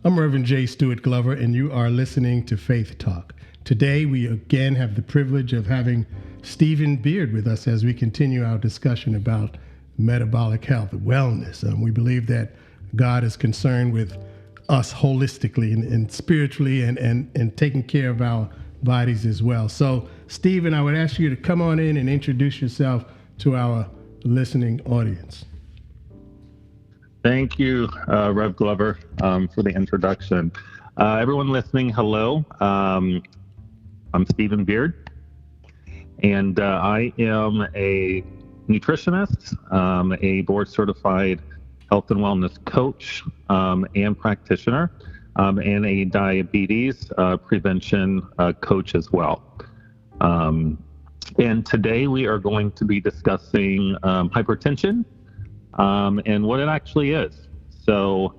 I'm Reverend J. Stewart Glover, and you are listening to Faith Talk. Today, we again have the privilege of having Stephen Beard with us as we continue our discussion about metabolic health, wellness. We believe that God is concerned with us holistically and spiritually and taking care of our bodies as well. So, Stephen, I would ask you to come on in and introduce yourself to our listening audience. Thank you, Rev Glover, for the introduction. Everyone listening, hello. I'm Stephen Beard, and I am a nutritionist, a board-certified health and wellness coach and practitioner, and a diabetes prevention coach as well. And today we are going to be discussing hypertension, and what it actually is. So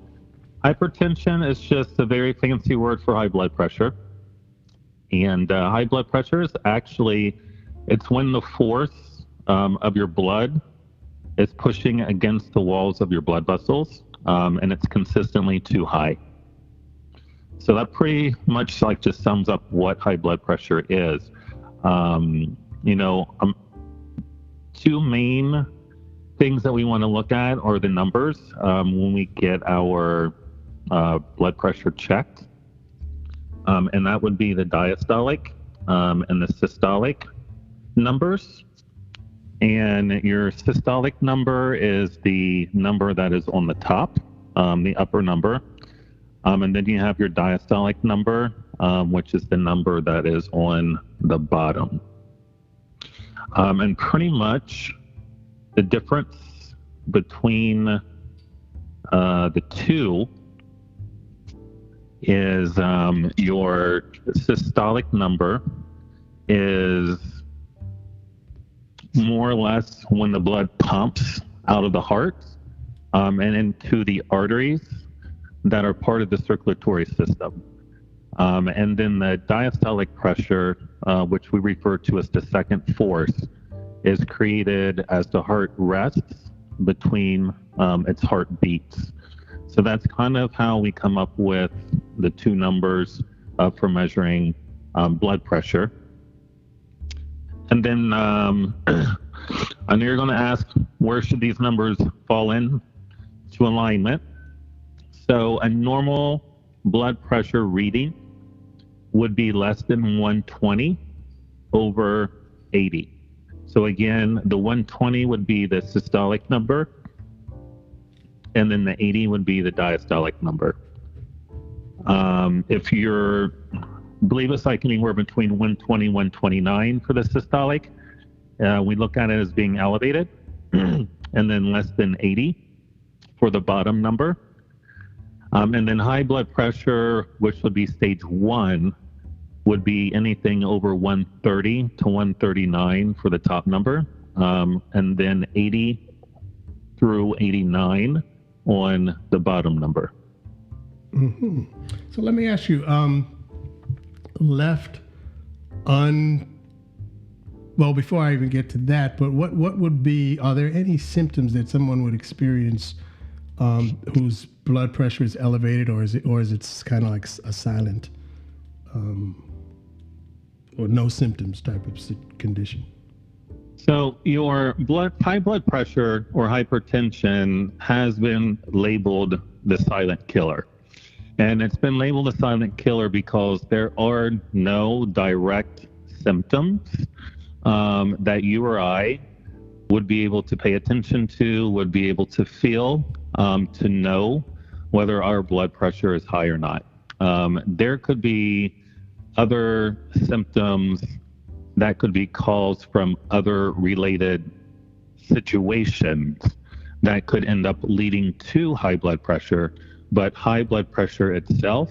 hypertension is just a very fancy word for high blood pressure. And high blood pressure is actually, it's when the force of your blood is pushing against the walls of your blood vessels, and it's consistently too high. So that pretty much just sums up what high blood pressure is. Two main things that we want to look at are the numbers when we get our blood pressure checked, and that would be the diastolic and the systolic numbers. And your systolic number is the number that is on the top, the upper number, and then you have your diastolic number, which is the number that is on the bottom. And pretty much the difference between the two is your systolic number is more or less when the blood pumps out of the heart and into the arteries that are part of the circulatory system. And then the diastolic pressure, which we refer to as the second force, is created as the heart rests between its heartbeats. So that's kind of how we come up with the two numbers for measuring blood pressure. And then I know you're going to ask, where should these numbers fall in to alignment? So a normal blood pressure reading would be less than 120 over 80. So again, the 120 would be the systolic number, and then the 80 would be the diastolic number. If you're, believe us, like anywhere between 120 and 129 for the systolic, we look at it as being elevated, and then less than 80 for the bottom number. And then high blood pressure, which would be stage 1, would be anything over 130 to 139 for the top number, and then 80 through 89 on the bottom number. Mm-hmm. So let me ask you, well, before I even get to that, but what would be, are there any symptoms that someone would experience whose blood pressure is elevated, or is it kind of like a silent or no symptoms type of condition? So your high blood pressure or hypertension has been labeled the silent killer. And it's been labeled a silent killer because there are no direct symptoms that you or I would be able to pay attention to, would be able to feel, to know whether our blood pressure is high or not. There could be other symptoms that could be caused from other related situations that could end up leading to high blood pressure, but high blood pressure itself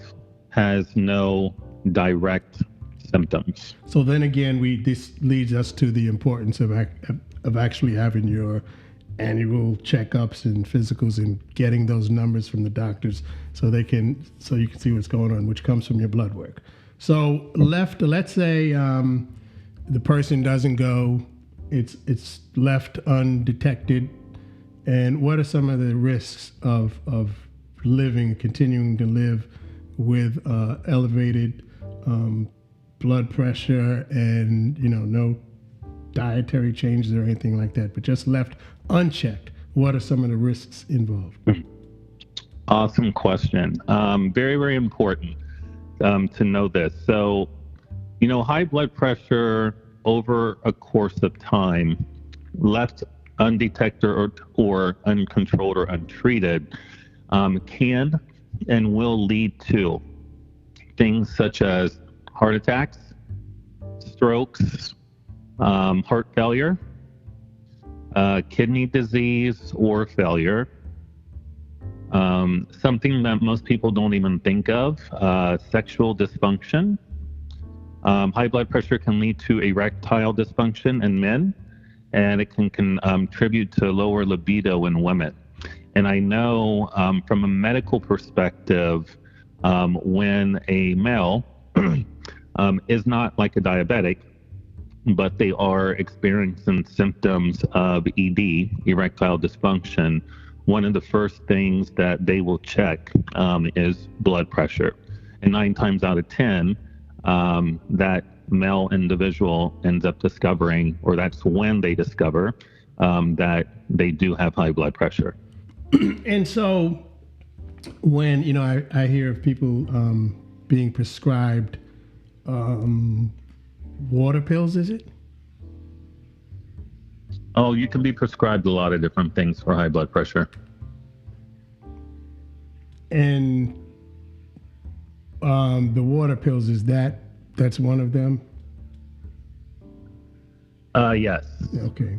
has no direct symptoms. So then again, this leads us to the importance of actually having your annual checkups and physicals and getting those numbers from the doctors so you can see what's going on, which comes from your blood work. So let's say the person doesn't go, it's left undetected, and what are some of the risks of continuing to live with elevated blood pressure and, no dietary changes or anything like that, but just left unchecked, what are some of the risks involved? Awesome question. Very, very important to know this. So, high blood pressure over a course of time, left undetected or uncontrolled or untreated, can and will lead to things such as heart attacks, strokes, heart failure, kidney disease or failure, something that most people don't even think of, sexual dysfunction. High blood pressure can lead to erectile dysfunction in men, and it can contribute to lower libido in women. And I know from a medical perspective, when a male is not like a diabetic, but they are experiencing symptoms of ED, erectile dysfunction, one of the first things that they will check is blood pressure. And 9 times out of 10, that male individual ends up discovering, or that's when they discover, that they do have high blood pressure. And so when, I hear of people being prescribed water pills, is it? Oh, you can be prescribed a lot of different things for high blood pressure. And the water pills, that's one of them? Yes. Okay.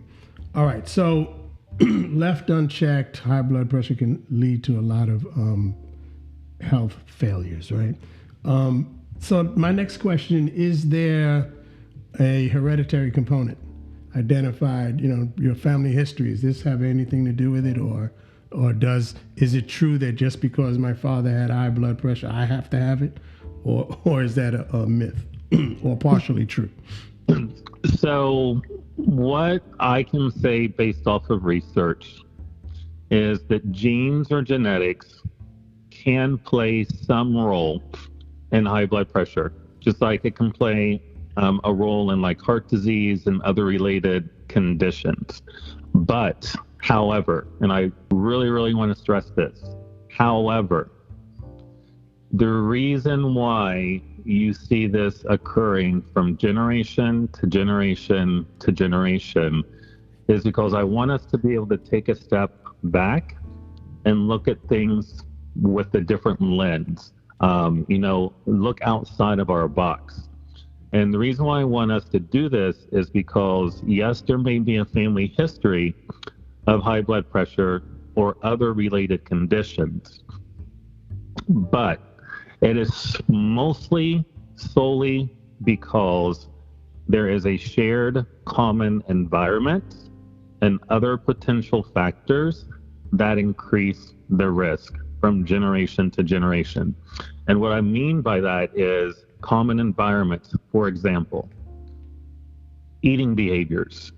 All right. So left unchecked, high blood pressure can lead to a lot of health failures, right? So my next question, is there a hereditary component identified, your family history? Does this have anything to do with it, or is it true that just because my father had high blood pressure, I have to have it, or is that a myth or partially true? So what I can say based off of research is that genes or genetics can play some role in high blood pressure, just like it can play a role in like heart disease and other related conditions. But however, and I really, really want to stress this, however, the reason why you see this occurring from generation to generation to generation is because I want us to be able to take a step back and look at things with a different lens. Look outside of our box. And the reason why I want us to do this is because, yes, there may be a family history of high blood pressure or other related conditions, but it is mostly solely because there is a shared common environment and other potential factors that increase the risk from generation to generation. And what I mean by that is common environments. For example, eating behaviors.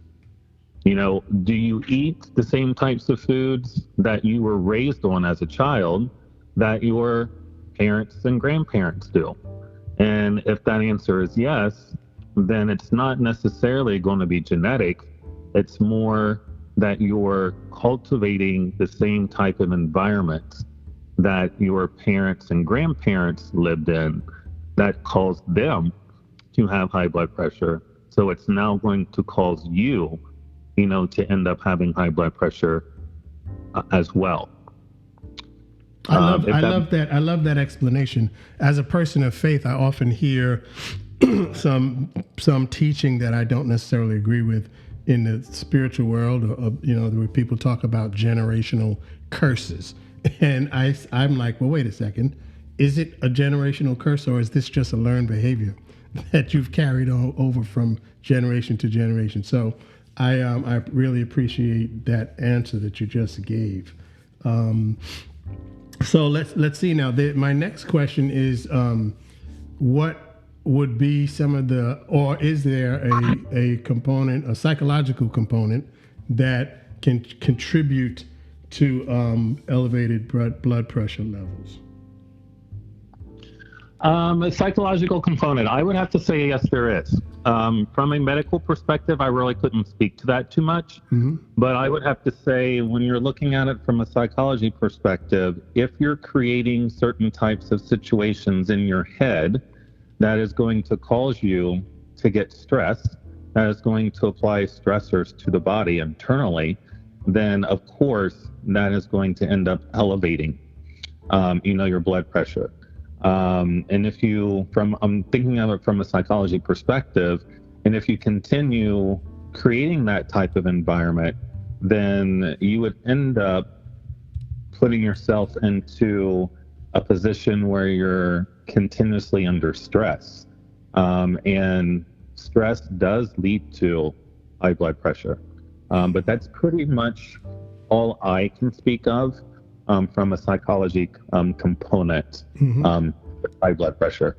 Do you eat the same types of foods that you were raised on as a child that your parents and grandparents do? And if that answer is yes, then it's not necessarily going to be genetic. It's more that you're cultivating the same type of environment that your parents and grandparents lived in that caused them to have high blood pressure. So it's now going to cause you, to end up having high blood pressure as well. I love that explanation. As a person of faith, I often hear some teaching that I don't necessarily agree with in the spiritual world, where people talk about generational curses. And I'm like, well, wait a second. Is it a generational curse, or is this just a learned behavior that you've carried over from generation to generation? So I really appreciate that answer that you just gave. So let's see now. My next question is, what would be some of or is there a component, a psychological component that can contribute to elevated blood pressure levels? A psychological component. I would have to say yes, there is. From a medical perspective, I really couldn't speak to that too much. Mm-hmm. But I would have to say, when you're looking at it from a psychology perspective, if you're creating certain types of situations in your head that is going to cause you to get stressed, that is going to apply stressors to the body internally, then of course that is going to end up elevating, your blood pressure. And if you, I'm thinking of it from a psychology perspective, and if you continue creating that type of environment, then you would end up putting yourself into a position where you're continuously under stress. And stress does lead to high blood pressure. But that's pretty much all I can speak of from a psychology component with high blood pressure.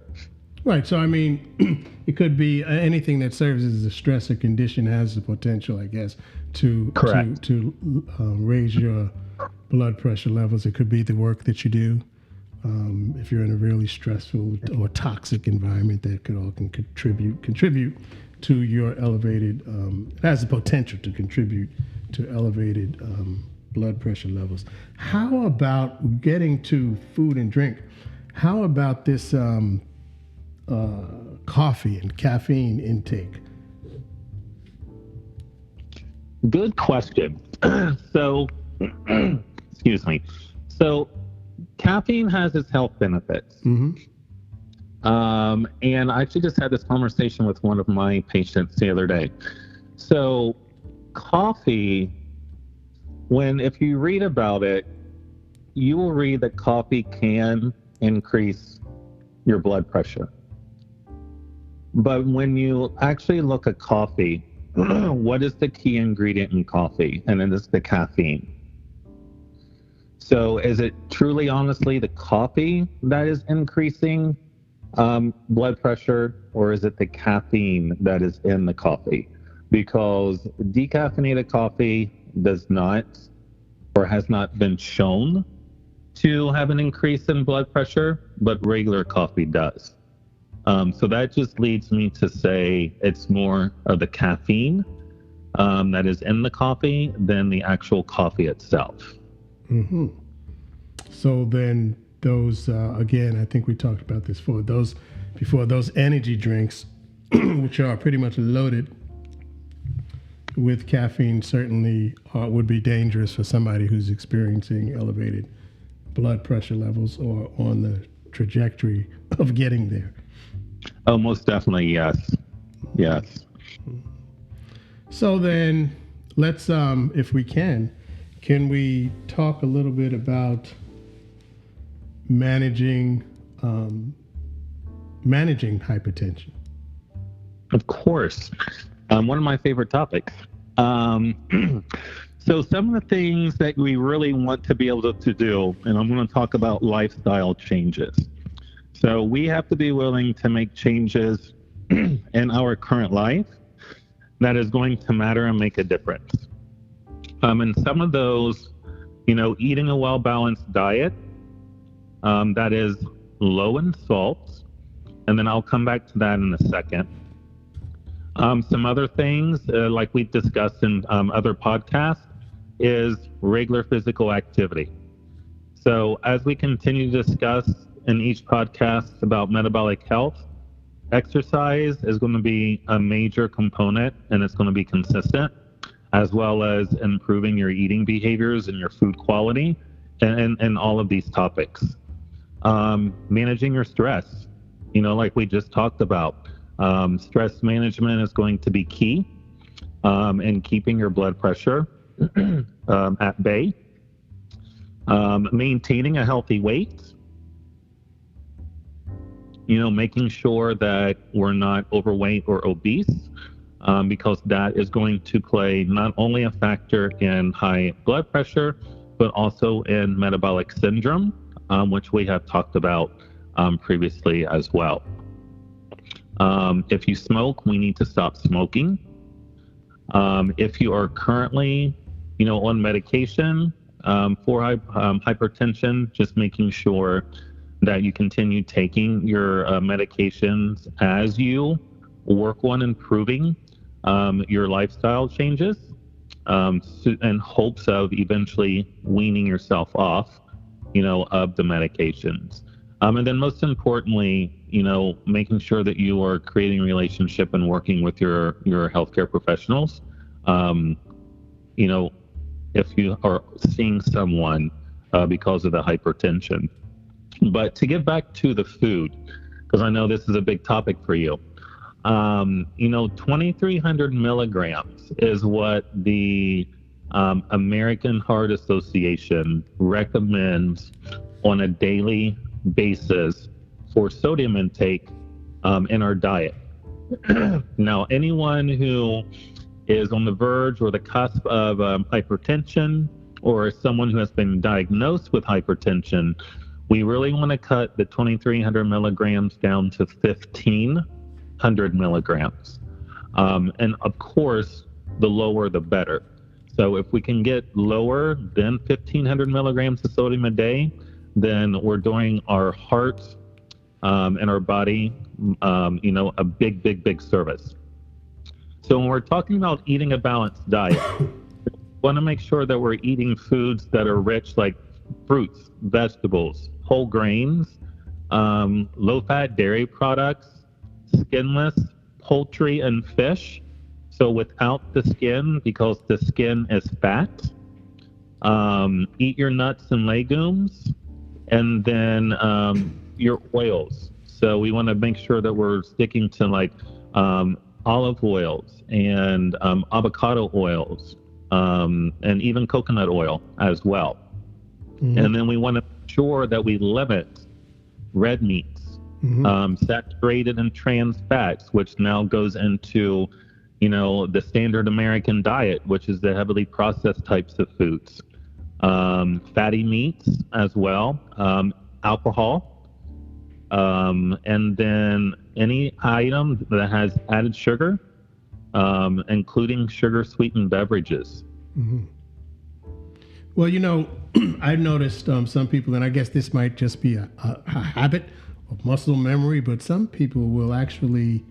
Right. So, I mean, it could be anything that serves as a stressor condition has the potential, I guess, to raise your blood pressure levels. It could be the work that you do. If you're in a really stressful or toxic environment, that could all contribute to your elevated, has the potential to contribute to elevated blood pressure levels. How about getting to food and drink? How about this coffee and caffeine intake? Good question. So, excuse me. So, caffeine has its health benefits. Mm-hmm. And I actually just had this conversation with one of my patients the other day. So, coffee, if you read about it, you will read that coffee can increase your blood pressure. But when you actually look at coffee, what is the key ingredient in coffee? And it is the caffeine. So is it truly, honestly, the coffee that is increasing blood pressure, or is it the caffeine that is in the coffee? Because decaffeinated coffee does not, or has not been shown to have an increase in blood pressure, but regular coffee does. So that just leads me to say it's more of the caffeine that is in the coffee than the actual coffee itself. Mm-hmm. So then those, again, I think we talked about this before, those energy drinks, which are pretty much loaded with caffeine, certainly would be dangerous for somebody who's experiencing elevated blood pressure levels or on the trajectory of getting there. Oh, most definitely, yes. Yes. So then let's, if we can we talk a little bit about managing hypertension? Of course. One of my favorite topics. So some of the things that we really want to be able to do, and I'm going to talk about lifestyle changes. So we have to be willing to make changes in our current life that is going to matter and make a difference. And some of those, eating a well-balanced diet that is low in salt, and then I'll come back to that in a second. Some other things, like we've discussed in other podcasts, is regular physical activity. So as we continue to discuss in each podcast about metabolic health, exercise is going to be a major component, and it's going to be consistent, as well as improving your eating behaviors and your food quality and all of these topics. Managing your stress, like we just talked about. Stress management is going to be key in keeping your blood pressure at bay. Maintaining a healthy weight. Making sure that we're not overweight or obese, because that is going to play not only a factor in high blood pressure, but also in metabolic syndrome, which we have talked about previously as well. If you smoke, we need to stop smoking. If you are currently, on medication, For hypertension, just making sure that you continue taking your medications as you work on improving your lifestyle changes, in hopes of eventually weaning yourself off, of the medications. And then most importantly, making sure that you are creating a relationship and working with your healthcare professionals. Um, you know, if you are seeing someone because of the hypertension. But to get back to the food, because I know this is a big topic for you. 2,300 milligrams is what the American Heart Association recommends on a daily basis for sodium intake in our diet. Now, anyone who is on the verge or the cusp of hypertension, or someone who has been diagnosed with hypertension, we really want to cut the 2,300 milligrams down to 1,500 milligrams. And of course, the lower the better. So if we can get lower than 1,500 milligrams of sodium a day, then we're doing our heart and our body, a big, big, big service. So when we're talking about eating a balanced diet, we want to make sure that we're eating foods that are rich, like fruits, vegetables, whole grains, low-fat dairy products, skinless poultry and fish. So without the skin, because the skin is fat. Eat your nuts and legumes, and then your oils. So we want to make sure that we're sticking to like olive oils and avocado oils, and even coconut oil as well. Mm-hmm. And then we want to make sure that we limit red meats, saturated and trans fats, which now goes into, the standard American diet, which is the heavily processed types of foods, fatty meats as well, alcohol, and then any item that has added sugar, including sugar-sweetened beverages. Mm-hmm. Well, I've noticed some people, and I guess this might just be a habit of muscle memory, but some people will actually,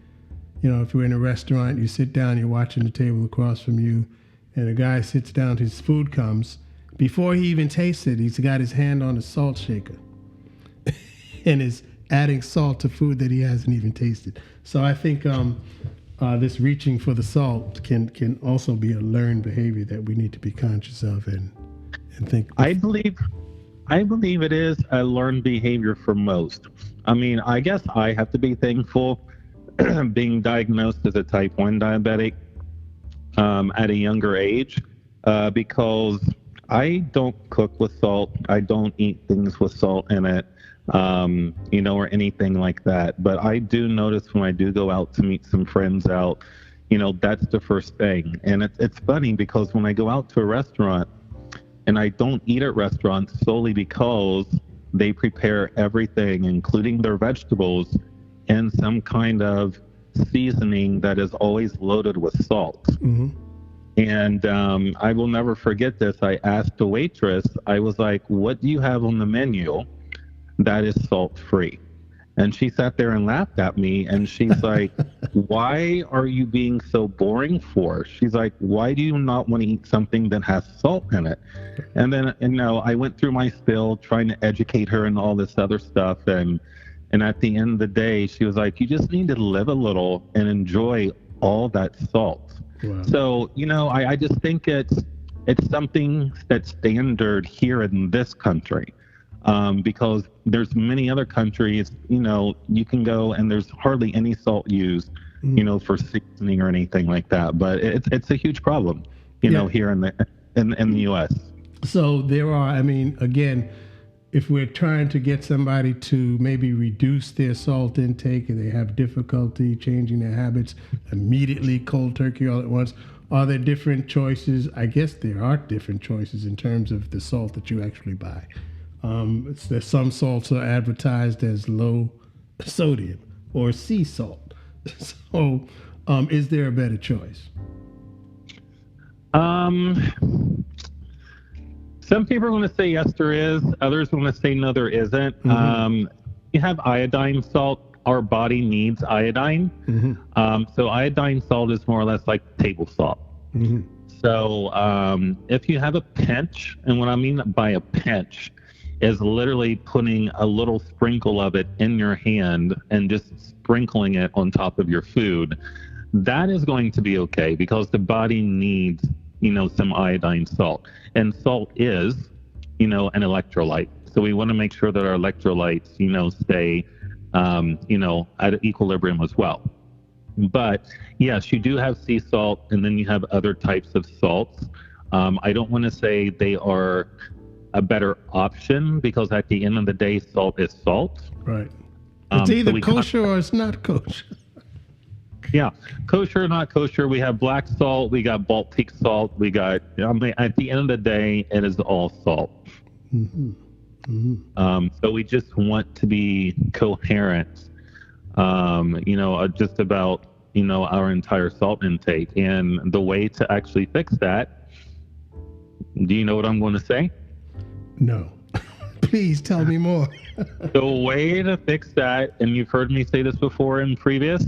if you're in a restaurant, you sit down, you're watching the table across from you, and a guy sits down, his food comes. Before he even tastes it, he's got his hand on a salt shaker and is adding salt to food that he hasn't even tasted. So I think this reaching for the salt can also be a learned behavior that we need to be conscious of and think. I believe it is a learned behavior for most. I mean, I guess I have to be thankful being diagnosed as a type 1 diabetic at a younger age, because I don't cook with salt. I don't eat things with salt in it, or anything like that. But I do notice when I do go out to meet some friends out, that's the first thing. And it's funny because when I go out to a restaurant, and I don't eat at restaurants solely because they prepare everything, including their vegetables, in some kind of seasoning that is always loaded with salt. Mm-hmm. And I will never forget this. I asked the waitress, I was like, what do you have on the menu that is salt-free? And she sat there and laughed at me, and she's like, why are you being so boring for? She's like, why do you not want to eat something that has salt in it? And then, I went through my spiel trying to educate her and all this other stuff. And at the end of the day, she was like, you just need to live a little and enjoy all that salt. Wow. So, I just think it's something that's standard here in this country. Because there's many other countries, you can go and there's hardly any salt used, for seasoning or anything like that. But it's a huge problem, here in the U.S. So there are, again, if we're trying to get somebody to maybe reduce their salt intake and they have difficulty changing their habits immediately, cold turkey all at once, are there different choices? I guess there are different choices in terms of the salt that you actually buy. Some salts are advertised as low sodium or sea salt. So, is there a better choice? Some people are going to say yes, there is. Others are going to say no, there isn't. You have iodine salt. Our body needs iodine. So iodine salt is more or less like table salt. So if you have a pinch, and what I mean by a pinch is literally putting a little sprinkle of it in your hand and just sprinkling it on top of your food, that is going to be okay because the body needs, some iodine salt. And salt is, an electrolyte. So we want to make sure that our electrolytes, stay, at equilibrium as well. But yes, you do have sea salt, and then you have other types of salts. I don't want to say they are a better option because at the end of the day, salt is salt. Right. It's either kosher or it's not kosher. Yeah, kosher or not kosher. We have black salt. We got Baltic salt. We got. At the end of the day, it is all salt. So we just want to be coherent. Just about our entire salt intake, and the way to actually fix that. Do you know what I'm going to say? No. Please tell me more. The way to fix that, and you've heard me say this before in previous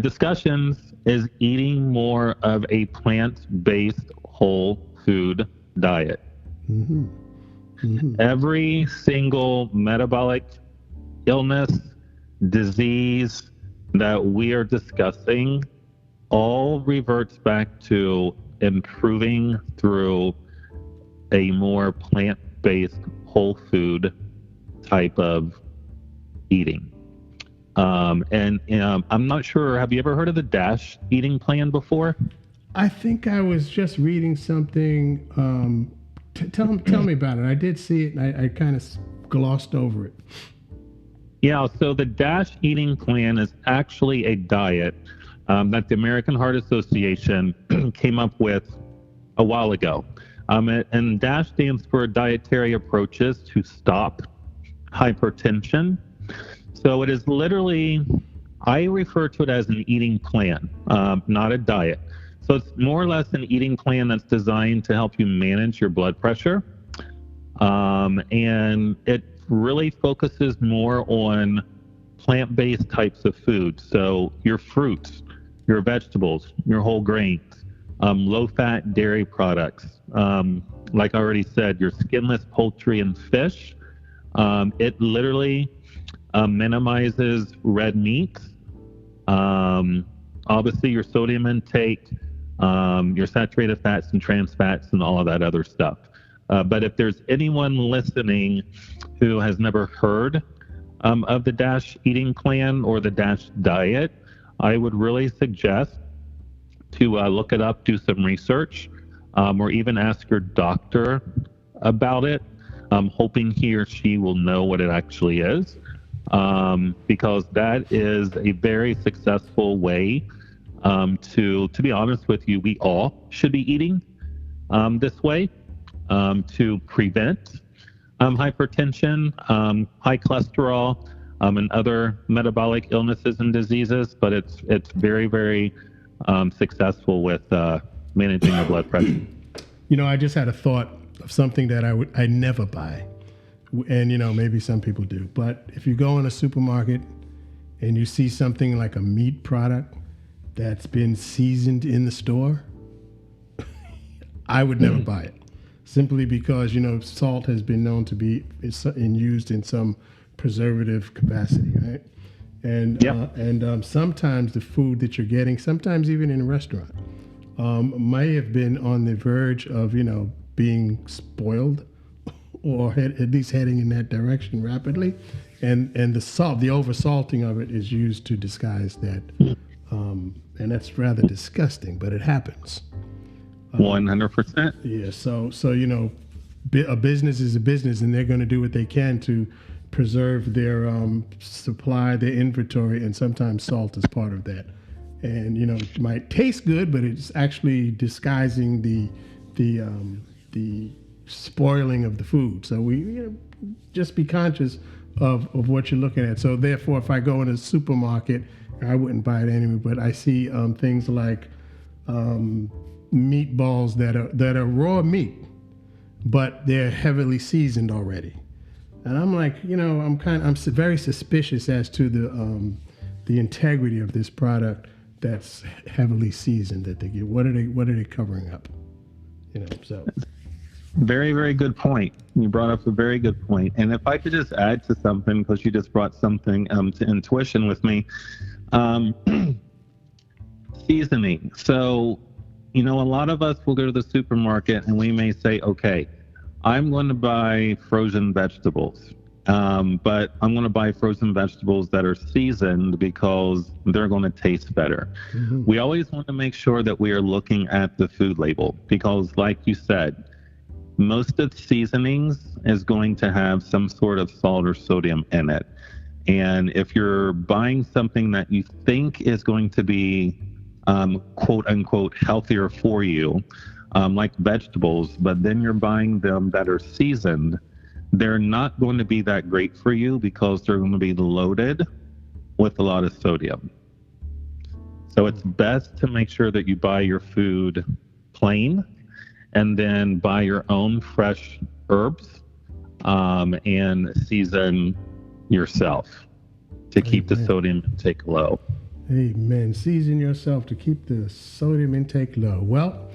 discussions, is eating more of a plant-based whole food diet. Every single metabolic illness, disease that we are discussing all reverts back to improving through a more plant-based whole food type of eating. I'm not sure, have you ever heard of the DASH eating plan before? I think I was just reading something. Tell me about it. I did see it, and I kind of glossed over it. Yeah, so the DASH eating plan is actually a diet that the American Heart Association came up with a while ago. And DASH stands for Dietary Approaches to Stop Hypertension. So it is literally, I refer to it as an eating plan, not a diet. So it's more or less an eating plan that's designed to help you manage your blood pressure. And it really focuses more on plant-based types of food. So your fruits, your vegetables, your whole grains, low-fat dairy products. Like I already said, your skinless poultry and fish. It literally minimizes red meat. Obviously, your sodium intake, your saturated fats and trans fats, and all of that other stuff. But if there's anyone listening who has never heard of the DASH eating plan or the DASH diet, I would really suggest to look it up, do some research, or even ask your doctor about it, hoping he or she will know what it actually is, because that is a very successful way to be honest with you, we all should be eating this way to prevent hypertension, high cholesterol, and other metabolic illnesses and diseases. But it's very, very successful with managing your blood pressure. I just had a thought of something that I never buy, and maybe some people do. But if you go in a supermarket and you see something like a meat product that's been seasoned in the store, I would never buy it. Simply because, salt has been known to be used in some preservative capacity, right? And sometimes the food that you're getting, sometimes even in a restaurant, may have been on the verge of, being spoiled or at least heading in that direction rapidly. And the salt, the over-salting of it is used to disguise that. And that's rather disgusting, but it happens. 100%. Yeah. So a business is a business, and they're going to do what they can to preserve their supply, their inventory, and sometimes salt is part of that. And it might taste good, but it's actually disguising the spoiling of the food. So we just be conscious of what you're looking at. So therefore, if I go in a supermarket, I wouldn't buy it anyway. But I see things like meatballs that are raw meat, but they're heavily seasoned already. And I'm like, I'm very suspicious as to the integrity of this product that's heavily seasoned that they get. What are they covering up? So. Very, very good point. You brought up a very good point. And if I could just add to something, because you just brought something to intuition with me. Seasoning. So, a lot of us will go to the supermarket and we may say, okay, I'm going to buy frozen vegetables. But I'm going to buy frozen vegetables that are seasoned because they're going to taste better. Mm-hmm. We always want to make sure that we are looking at the food label because, like you said, most of the seasonings is going to have some sort of salt or sodium in it. And if you're buying something that you think is going to be, quote unquote, healthier for you, like vegetables, but then you're buying them that are seasoned, they're not going to be that great for you because they're going to be loaded with a lot of sodium. So it's best to make sure that you buy your food plain and then buy your own fresh herbs and season yourself to keep the sodium intake low. Amen. Season yourself to keep the sodium intake low. Well,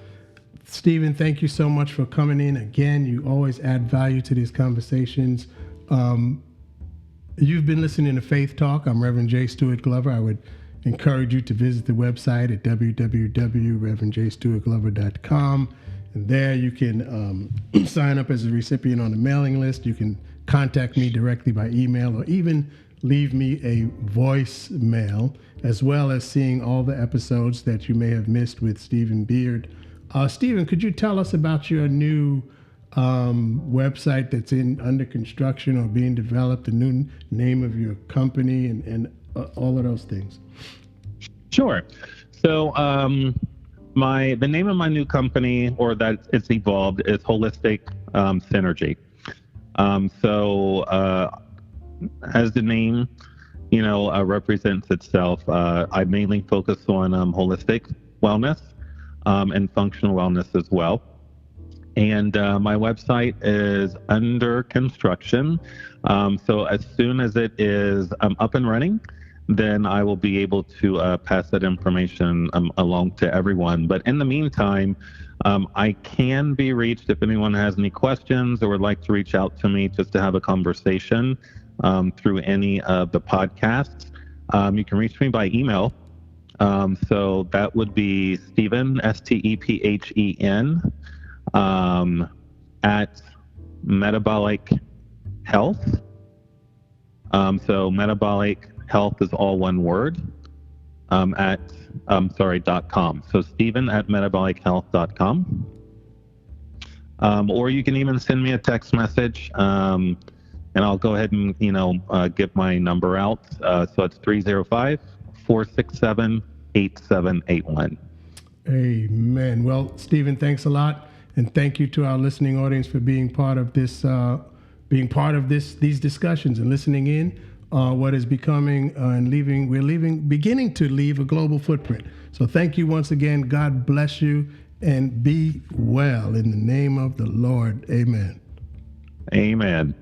Stephen, thank you so much for coming in again. You always add value to these conversations. You've been listening to Faith Talk. I'm Reverend J. Stewart Glover. I would encourage you to visit the website at www.reverendjstewartglover.com. And there you can sign up as a recipient on the mailing list. You can contact me directly by email or even leave me a voicemail, as well as seeing all the episodes that you may have missed with Stephen Beard. Stephen, could you tell us about your new website that's under construction or being developed, the new name of your company, and all of those things? Sure. So the name of my new company, or that it's evolved, is Holistic Synergy. As the name, represents itself, I mainly focus on holistic wellness and functional wellness as well. And my website is under construction. So as soon as it is up and running, then I will be able to pass that information along to everyone. But in the meantime, I can be reached if anyone has any questions or would like to reach out to me just to have a conversation through any of the podcasts. You can reach me by email. So that would be Stephen, Stephen, at Metabolic Health. So Metabolic Health is all one word, .com. So Stephen at metabolichealth.com. Or you can even send me a text message, and I'll go ahead and, get my number out. So it's 305-467-8781. Amen. Well, Stephen, thanks a lot. And thank you to our listening audience for being part of this, these discussions and listening in. What is becoming and beginning to leave a global footprint. So thank you once again. God bless you and be well in the name of the Lord. Amen. Amen.